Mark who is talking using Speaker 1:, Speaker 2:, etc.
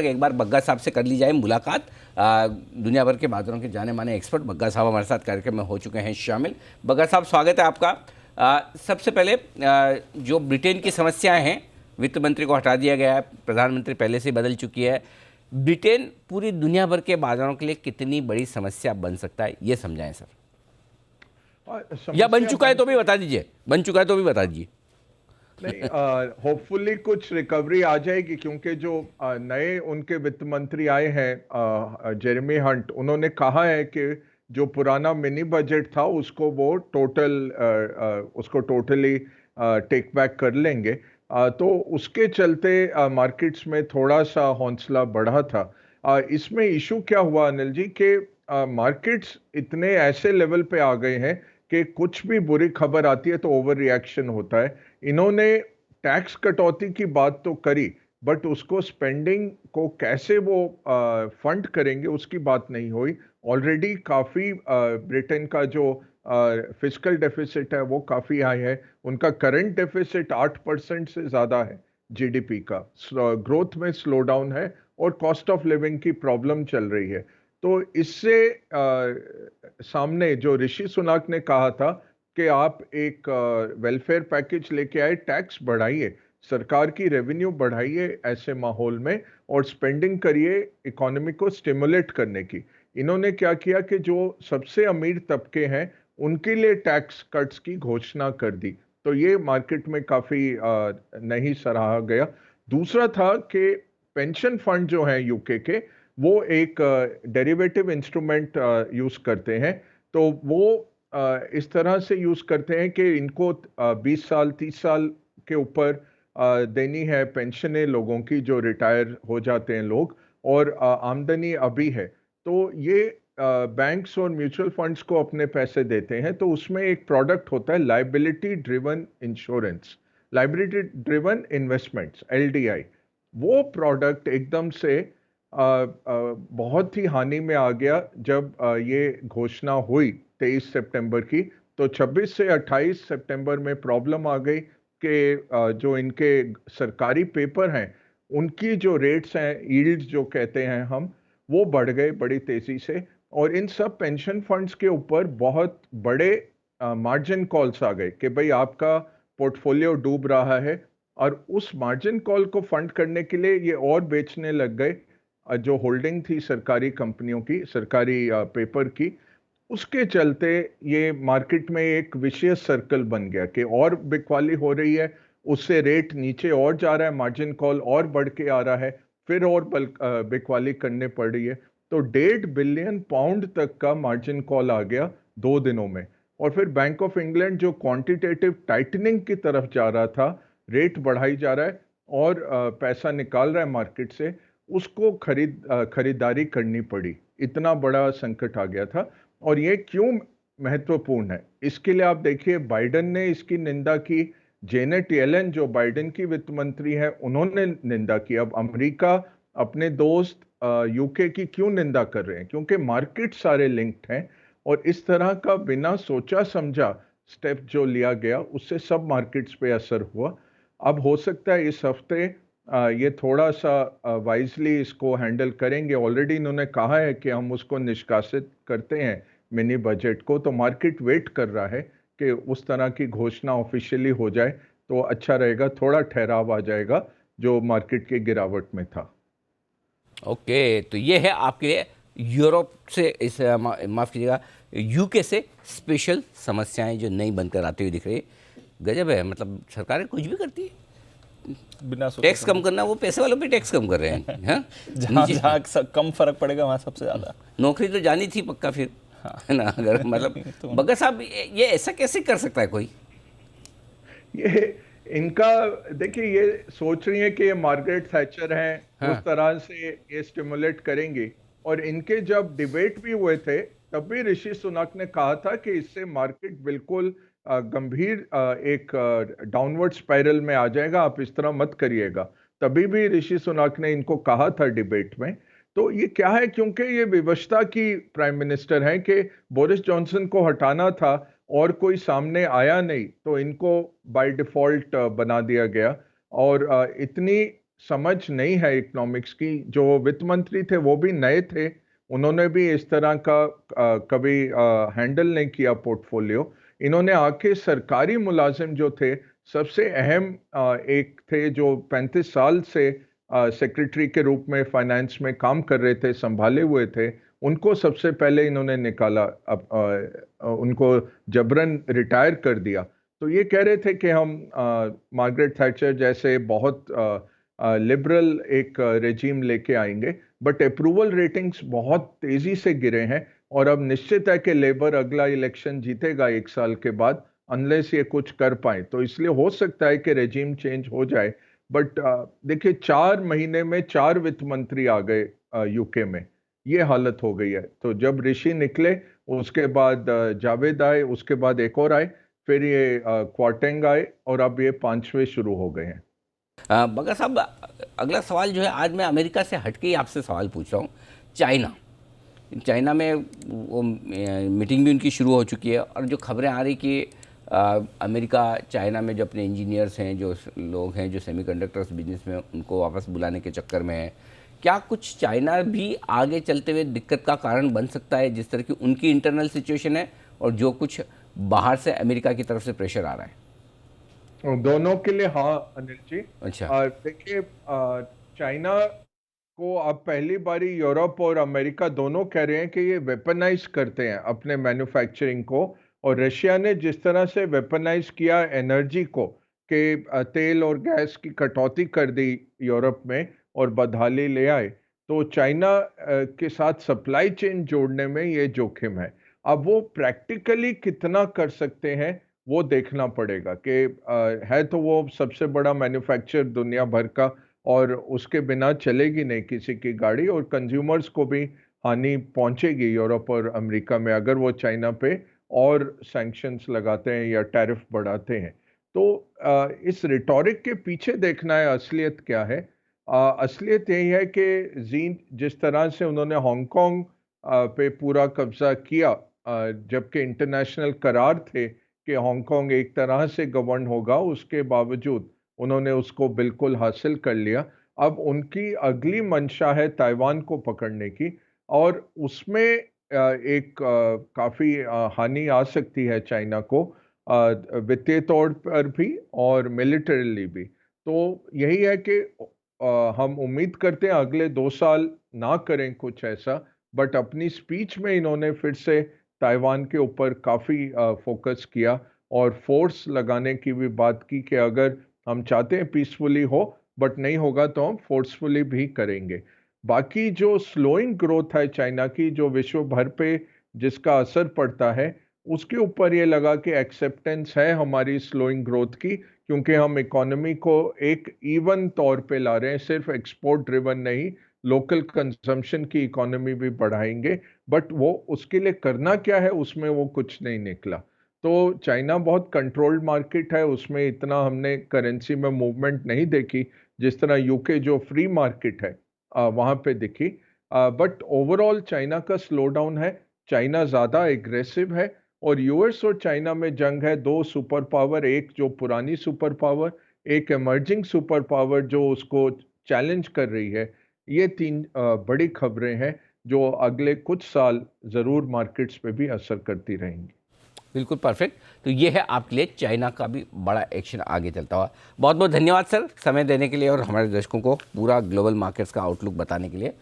Speaker 1: एक बार बग्गा साहब से कर ली जाए मुलाकात। दुनिया भर के बाजारों के जाने माने एक्सपर्ट बग्गा साहब हमारे साथ कार्यक्रम में हो चुके हैं शामिल। बग्गा साहब, स्वागत है आपका। सबसे पहले जो ब्रिटेन की समस्याएं हैं, वित्त मंत्री को हटा दिया गया है, प्रधानमंत्री पहले से बदल चुकी है। ब्रिटेन पूरी दुनिया भर के बाजारों के लिए कितनी बड़ी समस्या बन सकता है, ये समझाएं सर। या बन चुका है तो भी बता दीजिए, बन चुका है तो भी बता दीजिए।
Speaker 2: नहीं, होपफुली कुछ रिकवरी आ जाएगी, क्योंकि जो नए उनके वित्त मंत्री आए हैं जेरेमी हंट, उन्होंने कहा है कि जो पुराना मिनी बजट था उसको वो उसको टोटली टेक बैक कर लेंगे। तो उसके चलते मार्केट्स में थोड़ा सा हौसला बढ़ा था। इसमें इशू क्या हुआ अनिल जी, कि मार्केट्स इतने ऐसे लेवल पे आ गए हैं कि कुछ भी बुरी खबर आती है तो ओवर रिएक्शन होता है। इन्होंने टैक्स कटौती की बात तो करी, बट उसको स्पेंडिंग को कैसे वो फंड करेंगे उसकी बात नहीं हुई। ऑलरेडी काफी ब्रिटेन का जो फिस्कल डेफिसिट है वो काफी हाई है। उनका करंट डेफिसिट 8% से ज्यादा है जीडीपी का। ग्रोथ में स्लो डाउन है और कॉस्ट ऑफ लिविंग की प्रॉब्लम चल रही है। तो इससे सामने जो ऋषि सुनाक ने कहा था कि आप एक वेलफेयर पैकेज लेके आए, टैक्स बढ़ाइए, सरकार की रेवेन्यू बढ़ाइए ऐसे माहौल में, और स्पेंडिंग करिए इकोनॉमी को स्टिमुलेट करने की। इन्होंने क्या किया कि जो सबसे अमीर तबके हैं उनके लिए टैक्स कट्स की घोषणा कर दी। तो ये मार्केट में काफी नहीं सराहा गया। दूसरा था कि पेंशन फंड जो है यूके के, वो एक डेरिवेटिव इंस्ट्रूमेंट यूज करते हैं। तो वो इस तरह से यूज करते हैं कि इनको 20 साल 30 साल के ऊपर देनी है पेंशनें लोगों की जो रिटायर हो जाते हैं लोग, और आमदनी अभी है। तो ये बैंक्स और म्यूचुअल फंड्स को अपने पैसे देते हैं। तो उसमें एक प्रोडक्ट होता है liability driven insurance, liability driven investments, LDI. वो प्रोडक्ट एकदम से बहुत ही हानि में आ गया जब ये घोषणा हुई 23 सितंबर की। तो 26 से 28 सितंबर में प्रॉब्लम आ गई कि जो इनके सरकारी पेपर हैं उनकी जो रेट्स हैं, यील्ड्स जो कहते हैं हम, वो बढ़ गए बड़ी तेजी से। और इन सब पेंशन फंड्स के ऊपर बहुत बड़े मार्जिन कॉल्स आ गए कि भाई आपका पोर्टफोलियो डूब रहा है। और उस मार्जिन कॉल को फंड करने के लिए ये और बेचने लग गए जो होल्डिंग थी सरकारी कंपनियों की, सरकारी पेपर की। उसके चलते ये मार्केट में एक विशेष सर्कल बन गया कि और बिकवाली हो रही है, उससे रेट नीचे और जा रहा है, मार्जिन कॉल और बढ़ के आ रहा है, फिर और बिकवाली करने पड़ रही है। तो 1.5 बिलियन पाउंड तक का मार्जिन कॉल आ गया 2 दिनों में। और फिर बैंक ऑफ इंग्लैंड जो क्वांटिटेटिव टाइटनिंग की तरफ जा रहा था, रेट बढ़ाई जा रहा है और पैसा निकाल रहा है मार्केट से, उसको खरीदारी करनी पड़ी। इतना बड़ा संकट आ गया था। और ये क्यों महत्वपूर्ण है, इसके लिए आप देखिए बाइडेन ने इसकी निंदा की, जेनेट येलेन जो बाइडेन की वित्त मंत्री है उन्होंने निंदा की। अब अमेरिका अपने दोस्त यूके की क्यों निंदा कर रहे हैं, क्योंकि मार्केट सारे लिंक्ड हैं। और इस तरह का बिना सोचा समझा स्टेप जो लिया गया उससे सब मार्केट्स पे असर हुआ। अब हो सकता है इस हफ्ते ये थोड़ा सा वाइजली इसको हैंडल करेंगे। ऑलरेडी इन्होंने कहा है कि हम उसको निष्कासित करते हैं मिनी बजट को। तो मार्केट वेट कर रहा है कि उस तरह की घोषणा ऑफिशियली हो जाए तो अच्छा रहेगा, थोड़ा ठहराव आ जाएगा जो मार्केट के गिरावट में था।
Speaker 1: ओके, तो ये है आपके लिए यूरोप से इस माफ़ कीजिएगा, यूके से स्पेशल समस्याएं जो नई बनकर आती हुई दिख रही है। गजब है, मतलब सरकारें कुछ भी करती है।
Speaker 3: बिना सोचे
Speaker 1: टैक्स कम करना, वो पैसे वालों पे टैक्स कम कर रहे हैं। हाँ?
Speaker 3: जहाँ जहाँ कम फर्क पड़ेगा वहाँ सबसे ज्यादा।
Speaker 1: नौकरी तो जानी थी पक्का फिर, है ना? अगर मतलब
Speaker 3: तो
Speaker 1: बग्गा साहब, ये ऐसा कैसे कर सकता है कोई?
Speaker 2: ये इनका देखिए, ये सोच रही है कि ये मार्gaरेट थैचर हैं, उस
Speaker 1: हाँ।
Speaker 2: तरह से ये स्टिमुलेट करेंगी। और इनके जब डिबेट भी हुए थे तब भी ऋषि सुनक ने कहा था कि इससे मार्केट बिल्कुल गंभीर एक डाउनवर्ड स्पाइरल में आ जाएगा, आप इस तरह मत करिएगा। तभी भी ऋषि सुनक ने इनको कहा था डिबेट में। तो ये क्या है, क्योंकि ये विवशता की प्राइम मिनिस्टर हैं कि बोरिस जॉनसन को हटाना था और कोई सामने आया नहीं, तो इनको बाय डिफॉल्ट बना दिया गया। और इतनी समझ नहीं है इकोनॉमिक्स की। जो वित्त मंत्री थे वो भी नए थे, उन्होंने भी इस तरह का कभी हैंडल नहीं किया पोर्टफोलियो। इन्होंने आके सरकारी मुलाजिम जो थे, सबसे अहम एक थे जो 35 साल से सेक्रेटरी के रूप में फाइनेंस में काम कर रहे थे, संभाले हुए थे, उनको सबसे पहले इन्होंने निकाला। अब उनको जबरन रिटायर कर दिया। तो ये कह रहे थे कि हम मार्गरेट थैचर जैसे बहुत लिबरल एक रेजीम लेके आएंगे, बट अप्रूवल रेटिंग्स बहुत तेजी से गिरे हैं और अब निश्चित है कि लेबर अगला इलेक्शन जीतेगा 1 साल के बाद, अनलेस ये कुछ कर पाए। तो इसलिए हो सकता है कि रेजीम चेंज हो जाए। बट देखिए, 4 महीने में 4 वित्त मंत्री आ गए यूके में, ये हालत हो गई है। तो जब ऋषि निकले, उसके बाद जावेद आए, उसके बाद एक और आए, फिर ये क्वार्टेंग आए और अब ये 5वें शुरू हो गए हैं।
Speaker 1: बगा साहब, अगला सवाल जो है, आज मैं अमेरिका से हटके ही आपसे सवाल पूछ रहा हूँ। चाइना में वो मीटिंग भी उनकी शुरू हो चुकी है और जो खबरें आ रही कि अमेरिका चाइना में जो अपने इंजीनियर्स हैं, जो लोग हैं जो सेमीकंडक्टर्स बिजनेस में, उनको वापस बुलाने के चक्कर में है। क्या कुछ चाइना भी आगे चलते हुए दिक्कत का कारण बन सकता है, जिस तरह की उनकी इंटरनल सिचुएशन है और जो कुछ बाहर से अमेरिका की तरफ से प्रेशर आ रहा है?
Speaker 2: दोनों के लिए हाँ अनिल जी।
Speaker 1: अच्छा।
Speaker 2: देखिए, चाइना को अब पहली बारी यूरोप और अमेरिका दोनों कह रहे हैं कि ये वेपनाइज करते हैं अपने मैन्युफैक्चरिंग को। और रशिया ने जिस तरह से वेपनाइज किया एनर्जी को, कि तेल और गैस की कटौती कर दी यूरोप में और बदहाली ले आए, तो चाइना के साथ सप्लाई चेन जोड़ने में ये जोखिम है। अब वो प्रैक्टिकली कितना कर सकते हैं वो देखना पड़ेगा कि है तो वो सबसे बड़ा मैन्युफैक्चरर दुनिया भर का, और उसके बिना चलेगी नहीं किसी की गाड़ी, और कंज्यूमर्स को भी हानि पहुंचेगी यूरोप और अमेरिका में अगर वो चाइना पे और सैंक्शंस लगाते हैं या टैरिफ बढ़ाते हैं। तो इस रिटॉरिक के पीछे देखना है असलियत क्या है। असलियत यही है कि जिस तरह से उन्होंने हांगकांग पे पूरा कब्जा किया, जबकि इंटरनेशनल करार थे कि हांगकांग एक तरह से गवर्न होगा, उसके बावजूद उन्होंने उसको बिल्कुल हासिल कर लिया। अब उनकी अगली मंशा है ताइवान को पकड़ने की, और उसमें एक काफ़ी हानि आ सकती है चाइना को, वित्तीय तौर पर भी और मिलिटरीली भी। तो यही है कि हम उम्मीद करते हैं अगले 2 साल ना करें कुछ ऐसा, बट अपनी स्पीच में इन्होंने फिर से ताइवान के ऊपर काफ़ी फोकस किया और फोर्स लगाने की भी बात की कि अगर हम चाहते हैं पीसफुली हो, बट नहीं होगा तो हम फोर्सफुली भी करेंगे। बाकी जो स्लोइंग ग्रोथ है चाइना की, जो विश्व भर पे जिसका असर पड़ता है, उसके ऊपर ये लगा कि एक्सेप्टेंस है हमारी स्लोइंग ग्रोथ की, क्योंकि हम इकोनॉमी को एक इवन तौर पे ला रहे हैं, सिर्फ एक्सपोर्ट ड्रिवन नहीं, लोकल कंजम्पशन की इकोनॉमी भी बढ़ाएंगे। बट वो उसके लिए करना क्या है, उसमें वो कुछ नहीं निकला। तो चाइना बहुत कंट्रोल्ड मार्केट है, उसमें इतना हमने करेंसी में मूवमेंट नहीं देखी जिस तरह यूके जो फ्री मार्केट है वहाँ पे दिखी। बट ओवरऑल चाइना का स्लो डाउन है, चाइना ज़्यादा एग्रेसिव है, और यूएस और चाइना में जंग है, दो सुपर पावर, एक जो पुरानी सुपर पावर, एक इमर्जिंग सुपर पावर जो उसको चैलेंज कर रही है। ये 3 बड़ी खबरें हैं जो अगले कुछ साल ज़रूर मार्केट्स पे भी असर करती रहेंगी।
Speaker 1: बिल्कुल परफेक्ट। तो ये है आपके लिए चाइना का भी बड़ा एक्शन आगे चलता हुआ। बहुत बहुत धन्यवाद सर, समय देने के लिए और हमारे दर्शकों को पूरा ग्लोबल मार्केट्स का आउटलुक बताने के लिए।